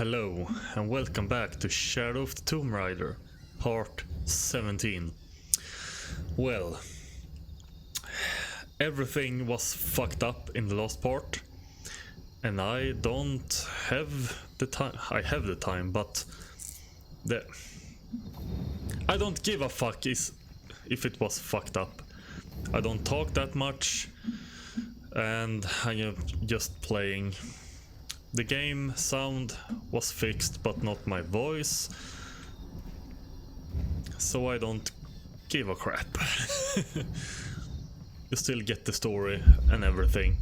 Hello and welcome back to Shadow of the Tomb Raider, part 17. Well, everything was fucked up in the last part, and I don't have the time. I have the time, but I don't give a fuck if it was fucked up. I don't talk that much, and I am just playing. The game sound was fixed, but not my voice, so I don't give a crap. You still get the story and everything.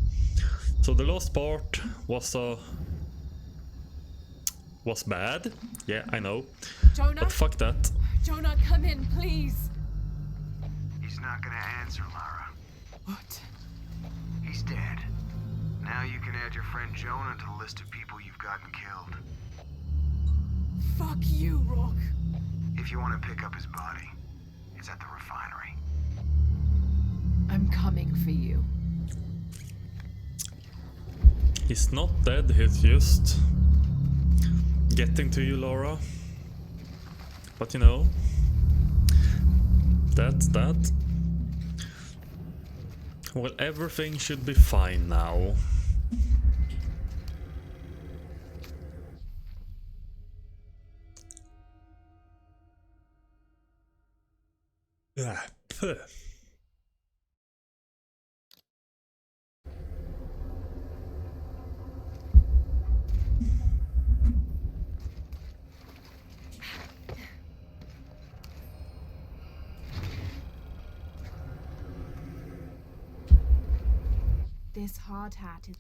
So the last part was bad. Yeah, I know. Jonah? But fuck that. Jonah, come in, please. He's not gonna answer, Lara. What? He's dead. Now you can add your friend Jonah to the list of people you've gotten killed. Fuck you, Rock. If you want to pick up his body, it's at the refinery. I'm coming for you. He's not dead, he's just getting to you, Laura. But you know, that's that. Well, everything should be fine now. Puh. This hard hat is...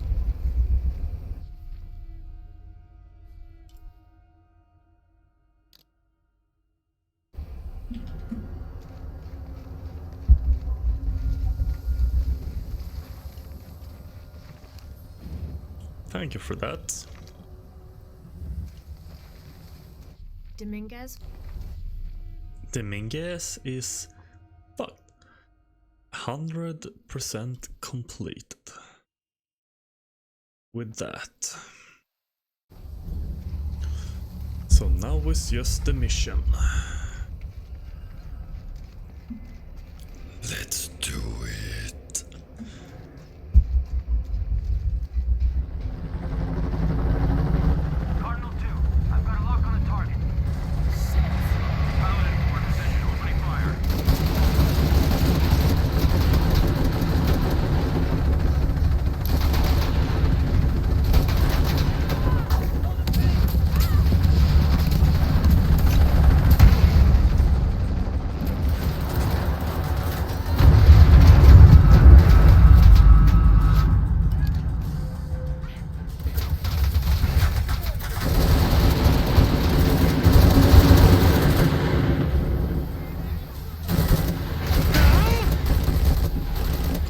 Thank you for that. Dominguez? Dominguez is 100% completed with that. So now it's just the mission. Let's do it. Cardinal 2, I've got a lock on the target. Pilot in port position, opening fire.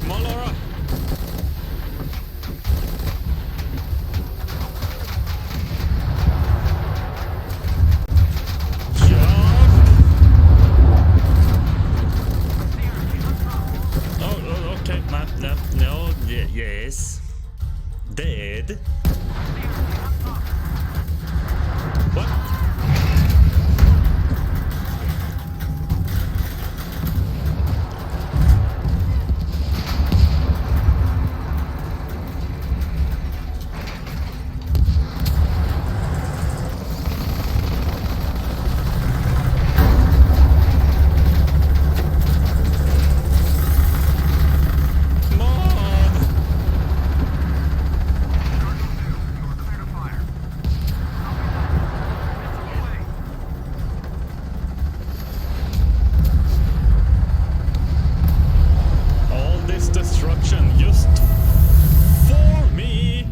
Come on, Laura. Oh, okay. No, yes. Dead. What? Come on. You're clear to fire. All this destruction just for me.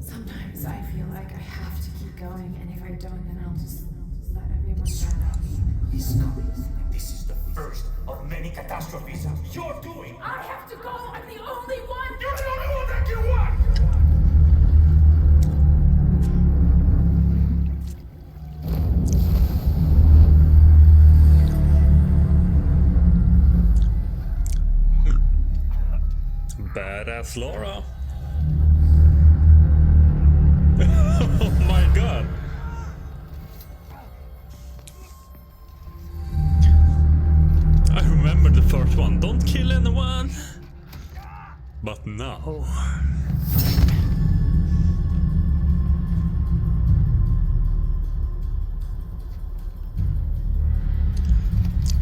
Sometimes I feel like I have to keep going, and if I don't, then I'll just let everyone down. He's coming. This is the first of many catastrophes you're doing. I have to go! I'm the only one! You're the only one that can work! Badass Laura. god. I remember the first one. Don't kill anyone. But now.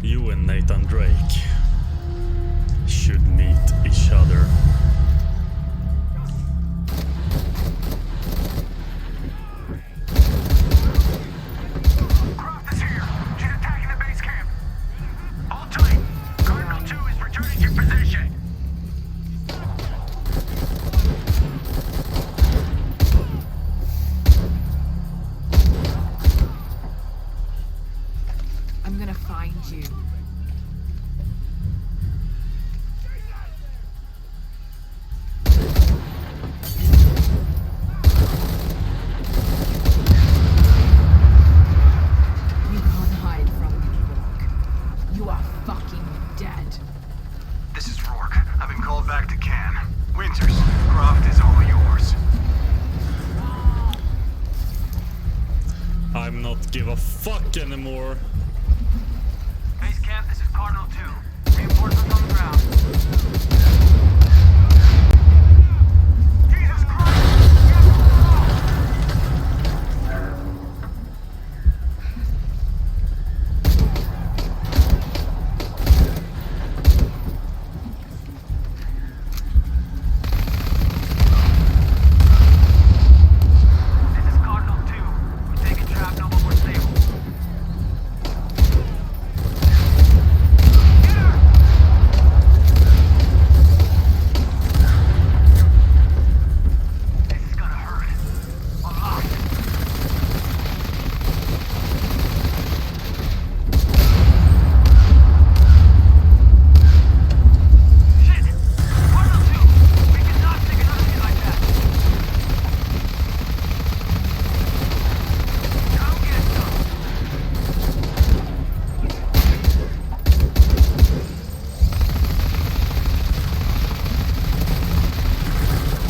You and Nathan Drake should meet each other. Croft is here. She's attacking the base camp. Hold tight. Cardinal 2 is returning to position. I'm gonna find you. You can't hide from me, Rourke. You are fucking dead. This is Rourke. I've been called back to Cannes. Winters, Croft is all yours. I'm not give a fuck anymore. Base camp, this is Cardinal 2. Reinforcements on the ground. Jesus Christ! This is Cardinal 2. We're taking trap no more stable. Get her! This is gonna hurt. A lot. Shit! Cardinal 2! We cannot take another hit like that! Come get some!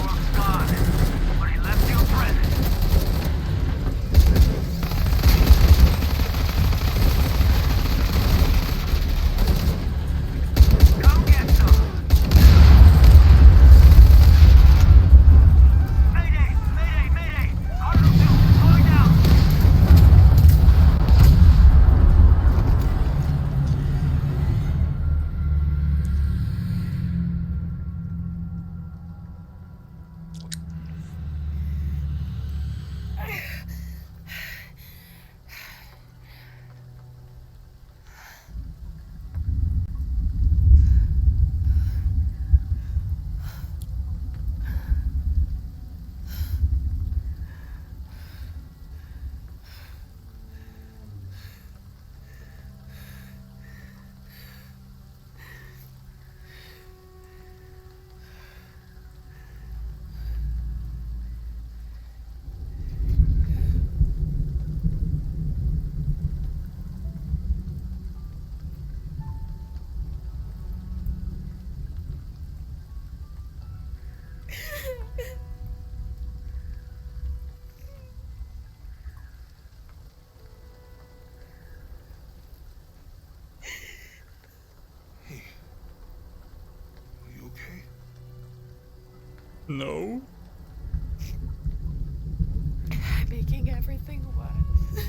Rourke's gone, but he left you a present. Come get some! Mayday! Mayday! Mayday! Cardinal 2, slowing down! Are you okay? No. Making everything worse.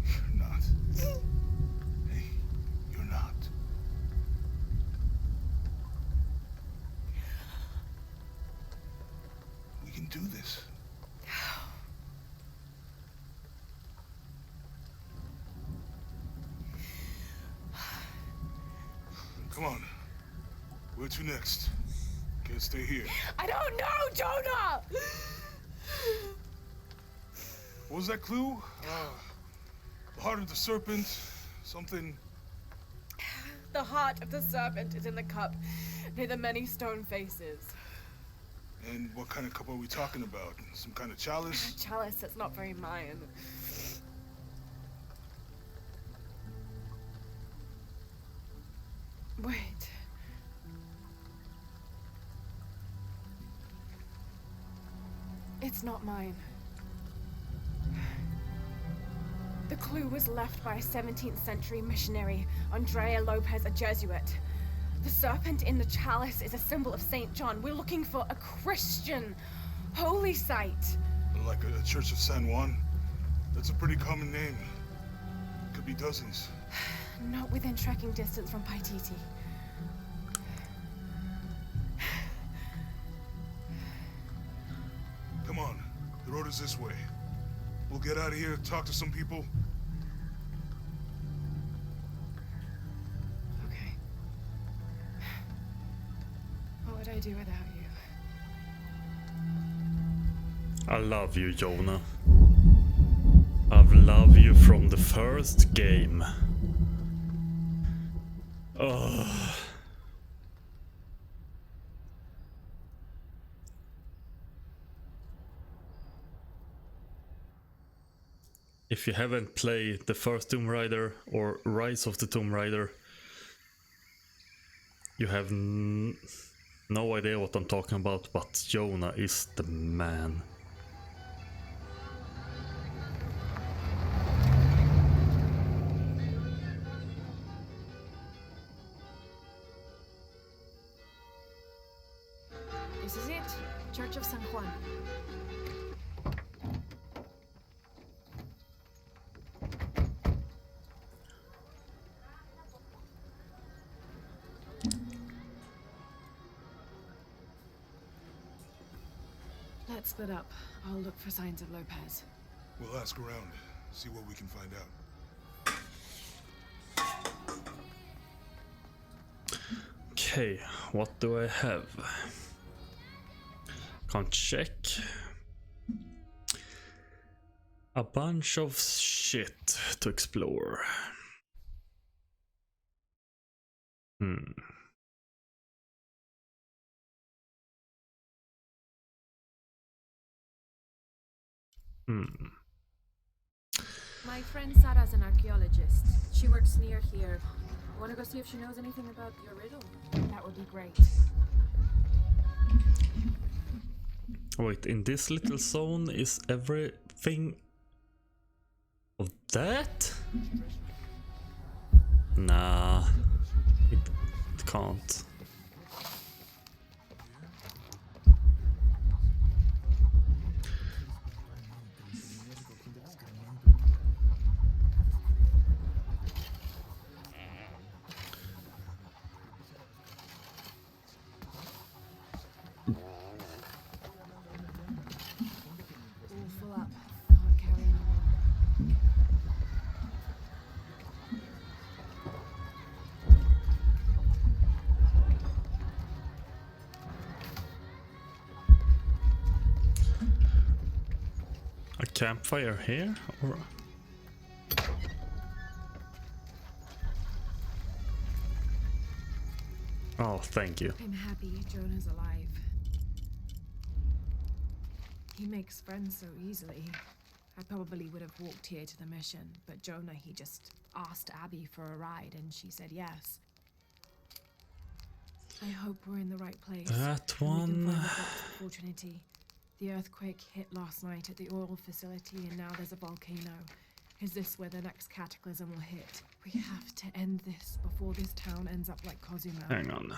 You're not. Hey, you're not. We can do this. Come on. Where to next? Can't stay here. I don't know, Jonah! What was that clue? The heart of the serpent. Something. The heart of the serpent is in the cup near the many stone faces. And what kind of cup are we talking about? Some kind of chalice? Chalice, that's not very Mayan. Wait. It's not mine. clue was left by a 17th century missionary, Andrea Lopez, a Jesuit. The serpent in the chalice is a symbol of St. John. We're looking for a Christian holy site. Like a Church of San Juan? That's a pretty common name. Could be dozens. Not within trekking distance from Paititi. Come on, the road is this way. We'll get out of here, talk to some people. Okay. What would I do without you? I love you, Jonah. I've loved you from the first game. Oh. If you haven't played the first Tomb Raider or Rise of the Tomb Raider, you have no idea what I'm talking about, but Jonah is the man. This is it. Church of San Juan. Let's split up. I'll look for signs of Lopez. We'll ask around, see what we can find out. Okay, what do I have? Can't check. A bunch of shit to explore. My friend Sarah's an archaeologist. She works near here. Wanna go see if she knows anything about your riddle? That would be great. Wait, in this little zone is everything of that? Nah, it can't. All full up. Can't carry anymore. A campfire here? Or... Oh, thank you. I'm happy Jonah's alive. He makes friends so easily. I probably would have walked here to the mission, but Jonah, he just asked Abby for a ride and she said yes. I hope we're in the right place. That and we can one. find the box before Trinity. The earthquake hit last night at the oil facility and now there's a volcano. Is this where the next cataclysm will hit? We have to end this before this town ends up like Cozumel. Hang on.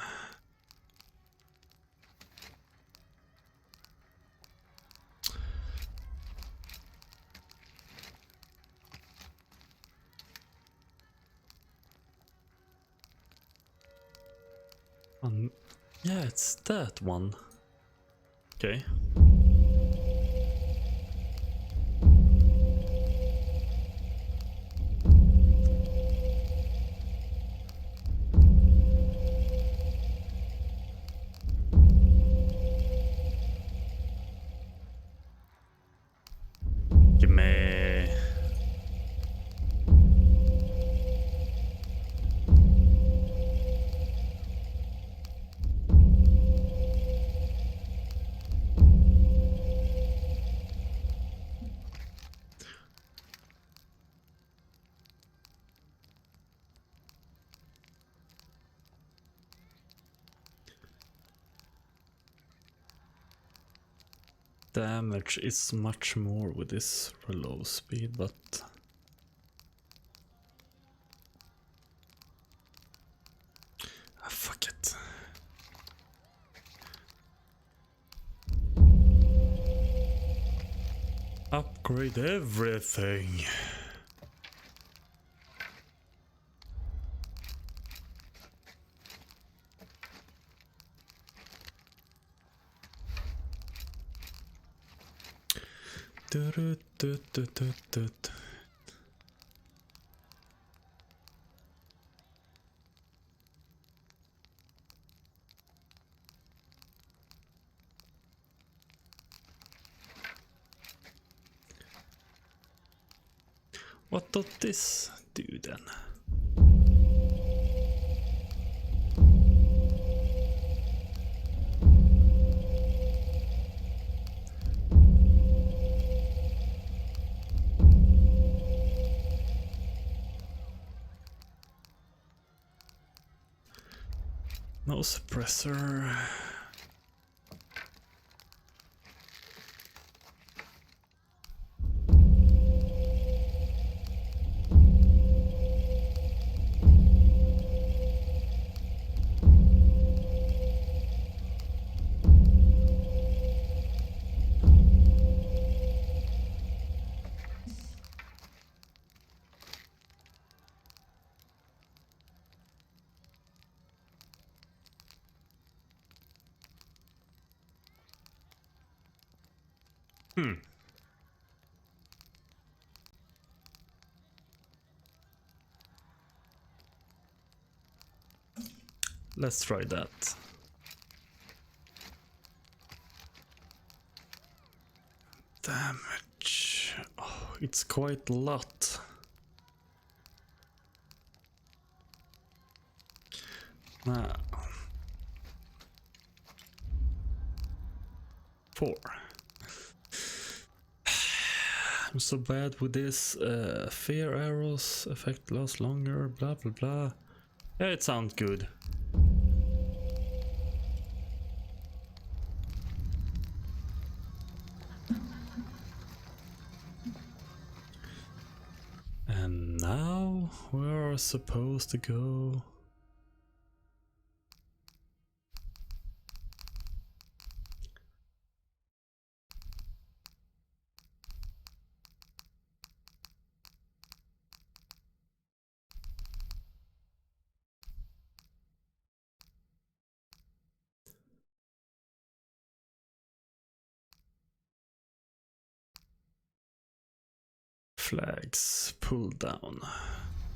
Yeah, it's that one. Okay. Give me... Damage is much more with this low speed, but upgrade everything. Du-du-du-du-du-du. What does this do then? No suppressor. Let's try that. Damage. Oh, it's quite a lot. Now. 4. I'm so bad with this. Fear arrows effect lasts longer, blah blah blah. Yeah, it sounds good. And now we're supposed to go. Flags pull down.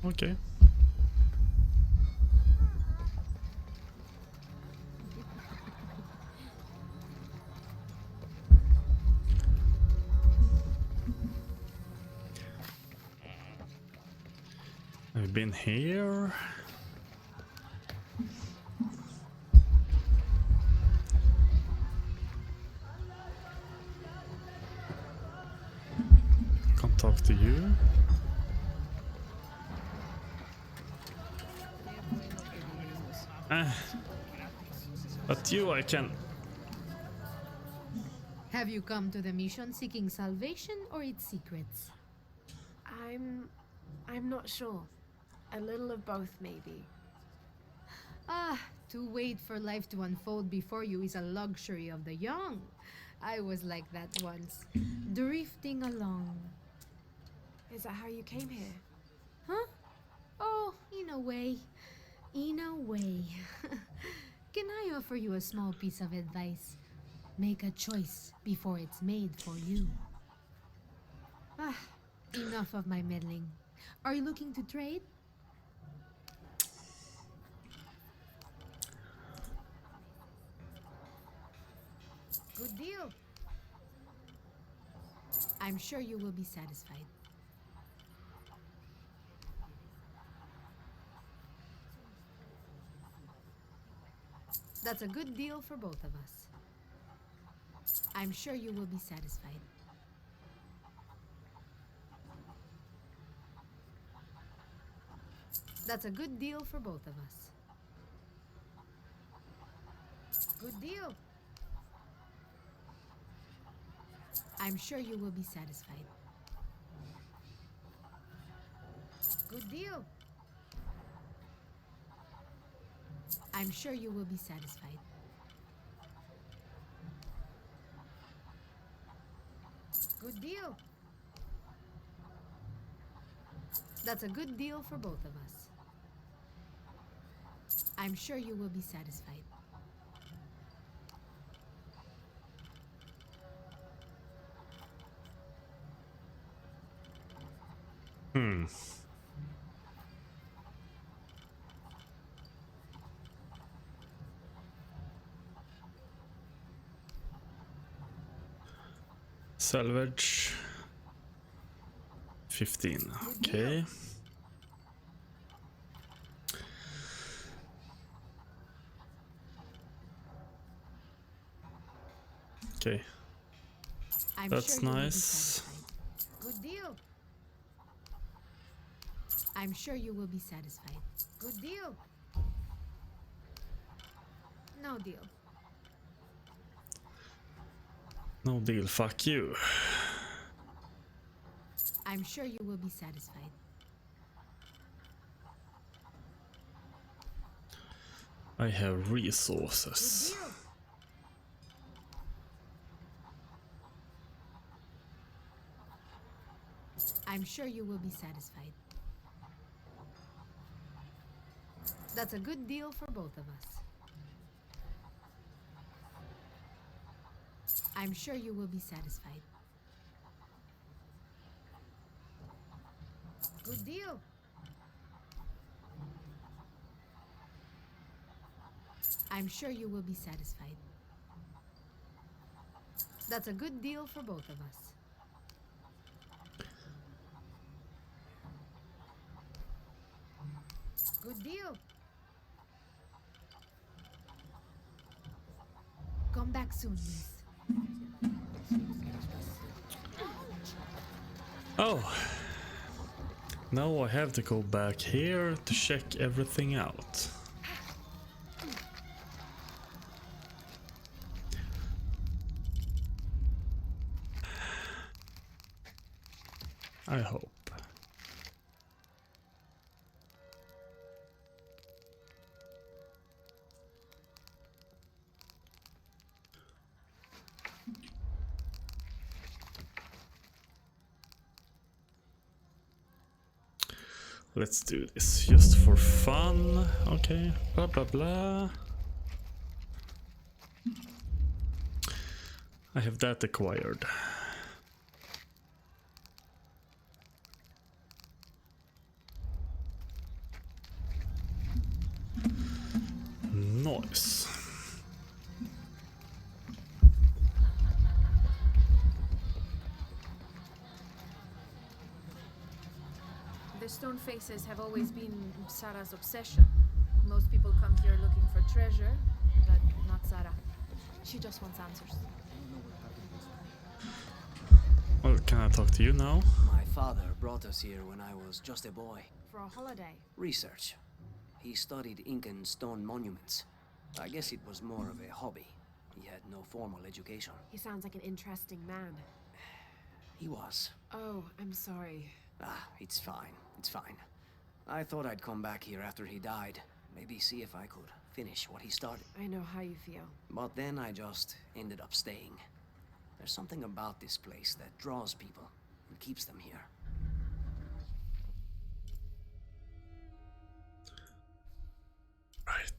Okay. I've been here. Can't talk to you. But you I can. Have you come to the mission seeking salvation or its secrets? I'm not sure. A little of both, maybe. Ah, to wait for life to unfold before you is a luxury of the young. I was like that once, drifting along. Is that how you came here? Huh? Oh, in a way. In a way. Can I offer you a small piece of advice? Make a choice before it's made for you. Ah, enough of my meddling. Are you looking to trade? Good deal. I'm sure you will be satisfied. That's a good deal for both of us. I'm sure you will be satisfied. That's a good deal for both of us. Good deal. I'm sure you will be satisfied. Good deal. I'm sure you will be satisfied. Good deal. That's a good deal for both of us. I'm sure you will be satisfied. Salvage 15. Okay. Okay. I'm That's sure you will be nice. satisfied. Good deal. I'm sure you will be satisfied. Good deal. No deal. No deal, fuck you. I'm sure you will be satisfied. I have Good resources. deal. I'm sure you will be satisfied. That's a good deal for both of us. I'm sure you will be satisfied. Good deal. I'm sure you will be satisfied. That's a good deal for both of us. Good deal. Come back soon, miss. Oh. Now I have to go back here to check everything out. I hope. Let's do this just for fun. Okay, blah blah blah. I have that acquired. Nice. The stone faces have always been Sarah's obsession. Most people come here looking for treasure, but not Sarah. She just wants answers. Well, can I talk to you now? My father brought us here when I was just a boy. For a holiday. Research. He studied Incan stone monuments. I guess it was more of a hobby. He had no formal education. He sounds like an interesting man. He was. Oh, I'm sorry. Ah, it's fine. It's fine. I thought I'd come back here after he died. Maybe see if I could finish what he started. I know how you feel. But then I just ended up staying. There's something about this place that draws people and keeps them here. Right.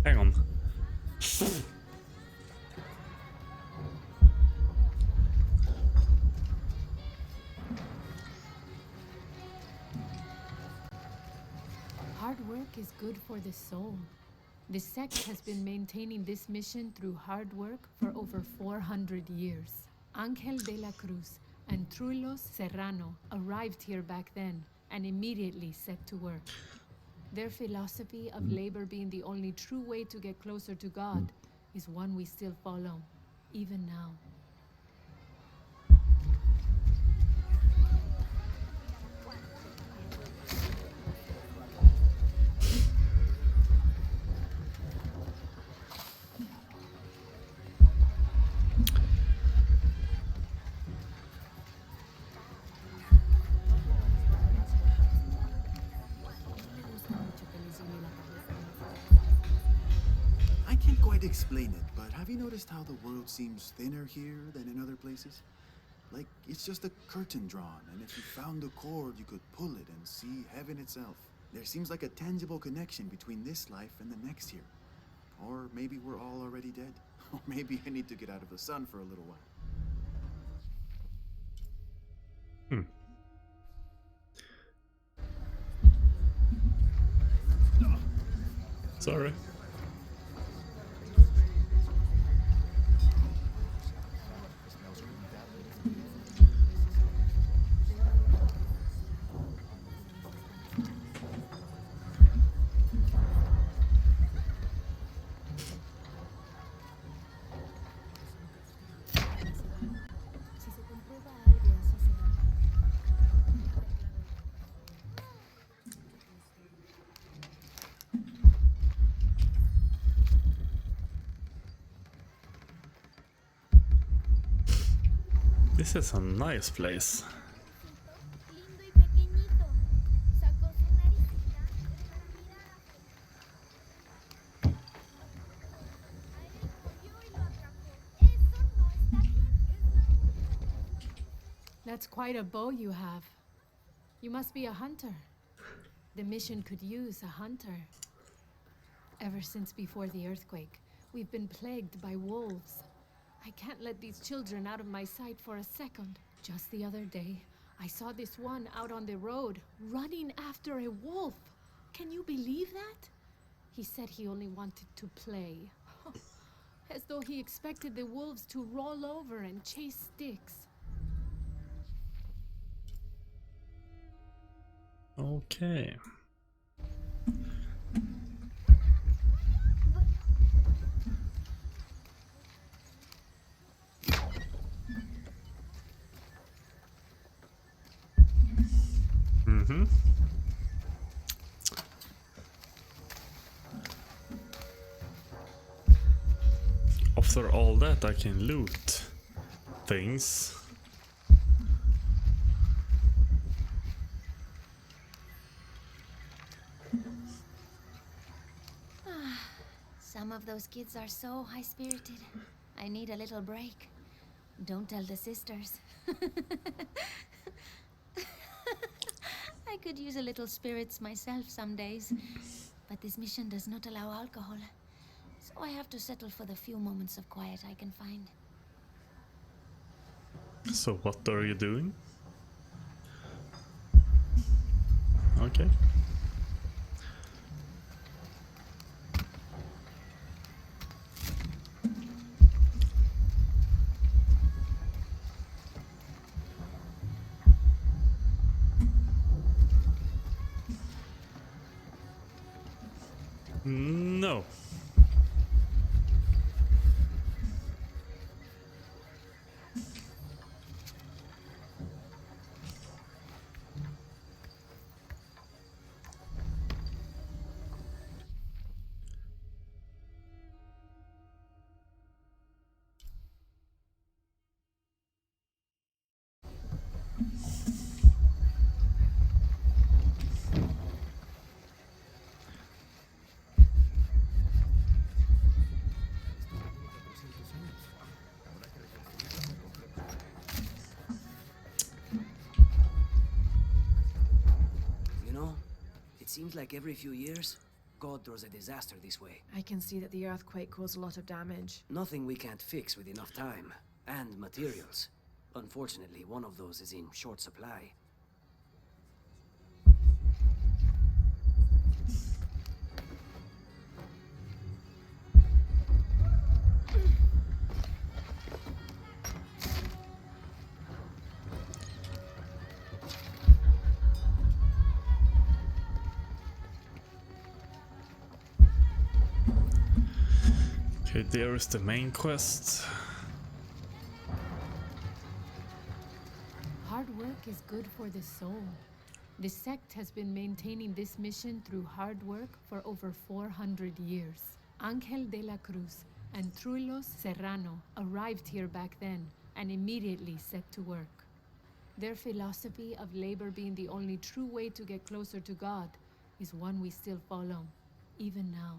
Hang on. Hard work is good for the soul. The sect has been maintaining this mission through hard work for over 400 years. Ángel de la Cruz and Trulos Serrano arrived here back then and immediately set to work. Their philosophy of labor being the only true way to get closer to God is one we still follow, even now. quite explain it, but have you noticed how the world seems thinner here than in other places? Like, it's just a curtain drawn, and if you found a cord, you could pull it and see heaven itself. There seems like a tangible connection between this life and the next here. Or maybe we're all already dead. Or maybe I need to get out of the sun for a little while. Sorry. This is a nice place. Lindo y pequeñito. Sacó su naricita para mirar afuera. A él lo vio y lo atrapó. Eso no está bien. Es la única. That's quite a bow you have. You must be a hunter. The mission could use a hunter. Ever since before the earthquake, we've been plagued by wolves. I can't let these children out of my sight for a second. Just the other day, I saw this one out on the road, running after a wolf. Can you believe that? He said he only wanted to play. As though he expected the wolves to roll over and chase sticks. Okay. After all that, I can loot things. Some of those kids are so high-spirited. I need a little break. Don't tell the sisters. I could use a little spirits myself some days. But this mission does not allow alcohol. So I have to settle for the few moments of quiet I can find. So what are you doing? Okay. No. You know, it seems like every few years, God throws a disaster this way. I can see that the earthquake caused a lot of damage. Nothing we can't fix with enough time. And materials. Unfortunately, one of those is in short supply. Okay, there is the main quest. Hard work is good for the soul. The sect has been maintaining this mission through hard work for over 400 years. Angel de la Cruz and Truilos Serrano arrived here back then and immediately set to work. Their philosophy of labor being the only true way to get closer to God is one we still follow, even now.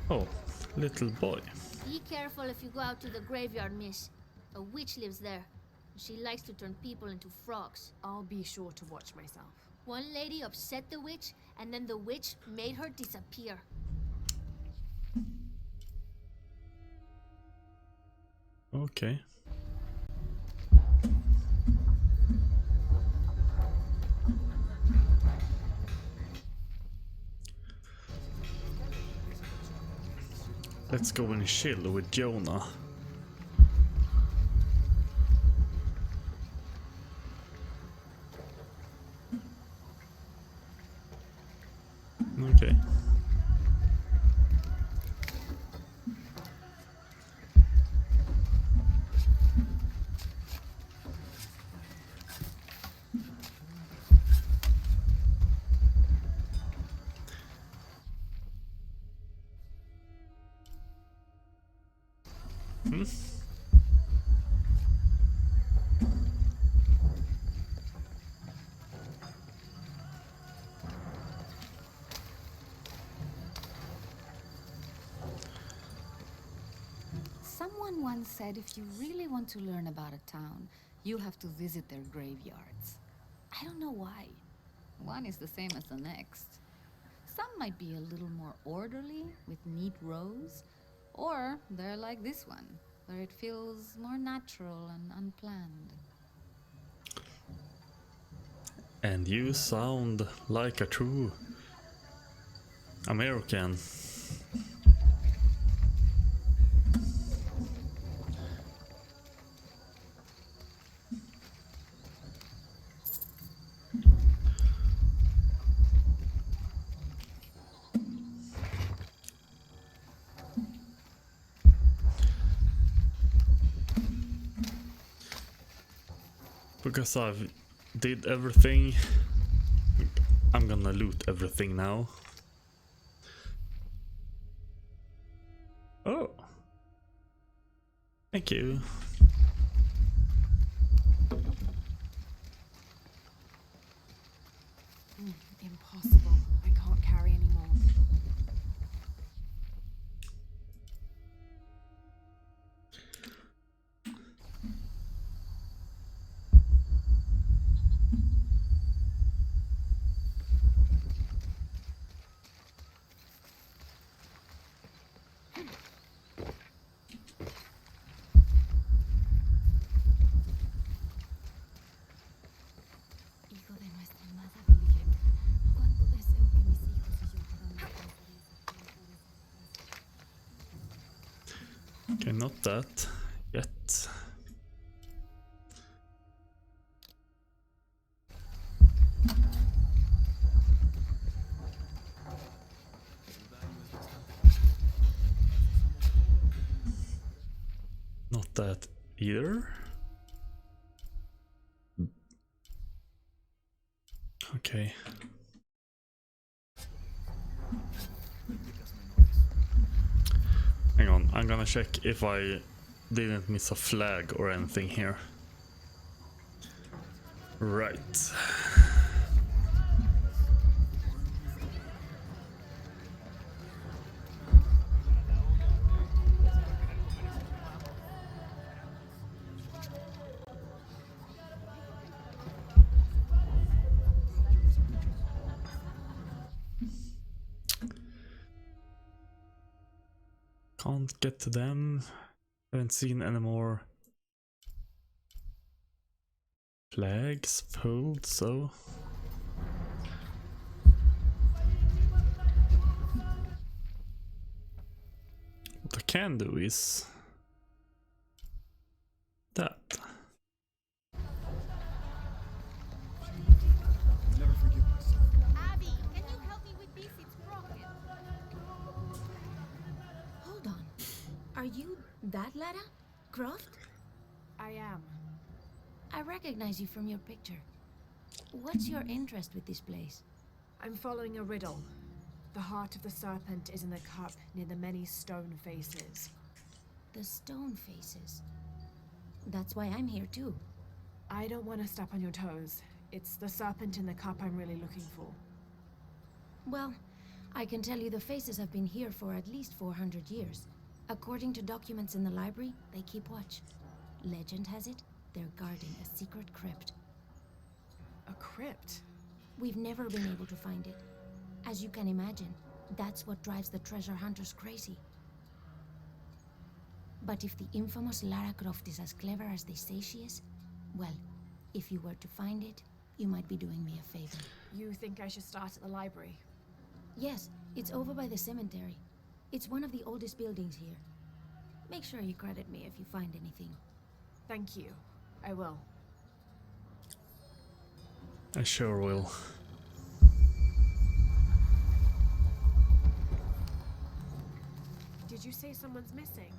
Oh, little boy. Be careful if you go out to the graveyard, miss. A witch lives there. She likes to turn people into frogs. I'll be sure to watch myself. One lady upset the witch, and then the witch made her disappear. Okay. Let's go and chill with Jonah. Okay. Someone once said if you really want to learn about a town, you have to visit their graveyards. I don't know why. One is the same as the next. Some might be a little more orderly, with neat rows, or they're like this one, where it feels more natural and unplanned. And you sound like a true American. Because I've did everything, I'm gonna loot everything now. Oh, thank you. Impossible. I can't carry anymore. Hijo de nuestra amada Virgen, cuánto deseo que mis hijos y yo podamos Okay, not that yet. Not that either. Okay. Hang on, I'm gonna check if I didn't miss a flag or anything here. Right. Can't get to them. Haven't seen any more flags pulled, so what I can do is that. Never forgive myself. Abby, can you help me with this? It's broken. Hold on. Are you that Lara? Croft? I am. I recognize you from your picture. What's your interest with this place? I'm following a riddle. The heart of the serpent is in the cup near the many stone faces. The stone faces. That's why I'm here too. I don't want to step on your toes. It's the serpent in the cup I'm really looking for. Well, I can tell you the faces have been here for at least 400 years. According to documents in the library, they keep watch. Legend has it, they're guarding a secret crypt. A crypt? We've never been able to find it. As you can imagine, that's what drives the treasure hunters crazy. But if the infamous Lara Croft is as clever as they say she is, well, if you were to find it, you might be doing me a favor. You think I should start at the library? Yes, it's over by the cemetery. It's one of the oldest buildings here. Make sure you credit me if you find anything. Thank you. I will. I sure will. Did you say someone's missing?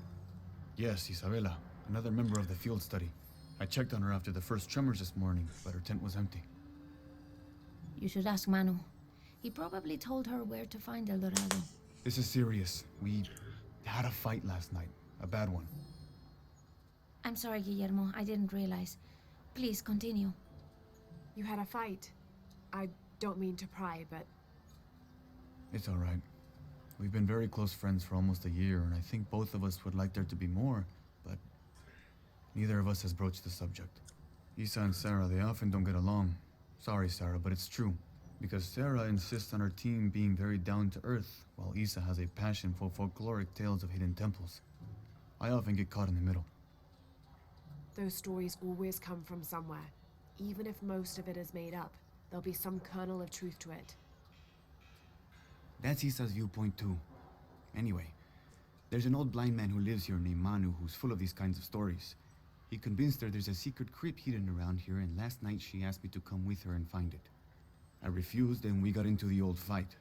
Yes, Isabella, another member of the field study. I checked on her after the first tremors this morning, but her tent was empty. You should ask Manu. He probably told her where to find El Dorado. This is serious. We had a fight last night. A bad one. I'm sorry, Guillermo. I didn't realize. Please, continue. You had a fight. I don't mean to pry, but... It's all right. We've been very close friends for almost a year, and I think both of us would like there to be more, but neither of us has broached the subject. Isa and Sarah, they often don't get along. Sorry, Sarah, but it's true. Because Sarah insists on her team being very down-to-earth, while Isa has a passion for folkloric tales of hidden temples. I often get caught in the middle. Those stories always come from somewhere. Even if most of it is made up, there'll be some kernel of truth to it. That's Isa's viewpoint too. Anyway, there's an old blind man who lives here named Manu who's full of these kinds of stories. He convinced her there's a secret crypt hidden around here, and last night she asked me to come with her and find it. I refused, and we got into the old fight.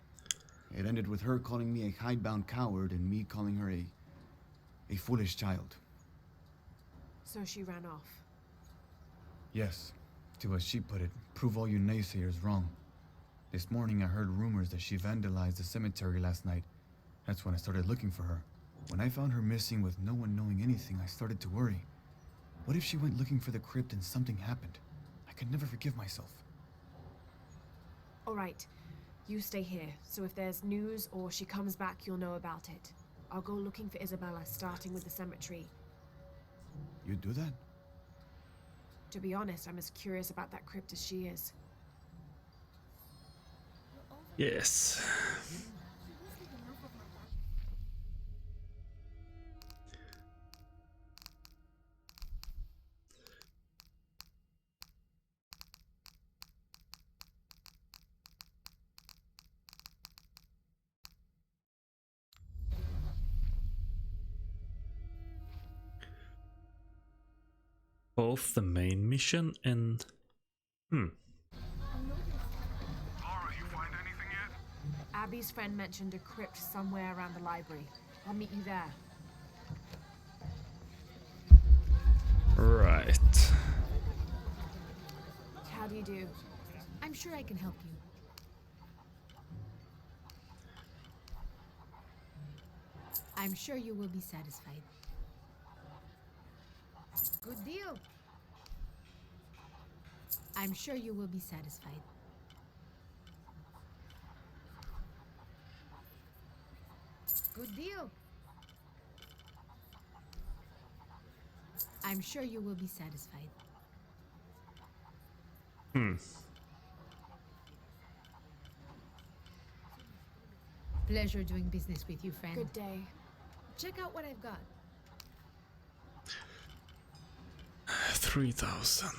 It ended with her calling me a hidebound coward and me calling her a foolish child. So she ran off. Yes, to as she put it, prove all you naysayers wrong. This morning I heard rumors that she vandalized the cemetery last night. That's when I started looking for her. When I found her missing with no one knowing anything, I started to worry. What if she went looking for the crypt and something happened? I could never forgive myself. All right, you stay here, so if there's news or she comes back, you'll know about it. I'll go looking for Isabella, starting with the cemetery. You'd do that? To be honest, I'm as curious about that crypt as she is. Yes. Both the main mission and... Laura, you find anything yet? Abby's friend mentioned a crypt somewhere around the library. I'll meet you there. Right. How do you do? I'm sure I can help you. I'm sure you will be satisfied. Good deal. I'm sure you will be satisfied. Good deal. I'm sure you will be satisfied. Pleasure doing business with you, friend. Good day. Check out what I've got. 3,000.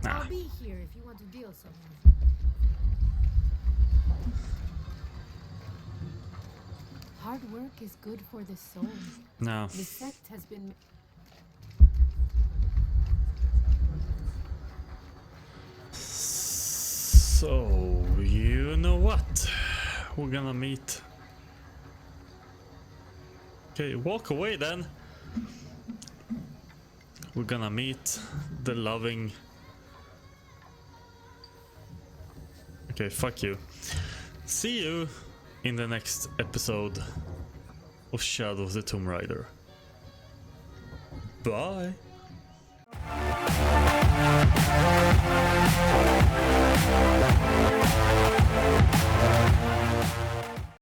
I'll be here if you want to deal something. Hard work is good for the soul. No. The sect has been... So, you know what? We're gonna meet. Okay, walk away then. We're gonna meet the loving... Okay, fuck you. See you in the next episode of Shadow of the Tomb Raider. Bye!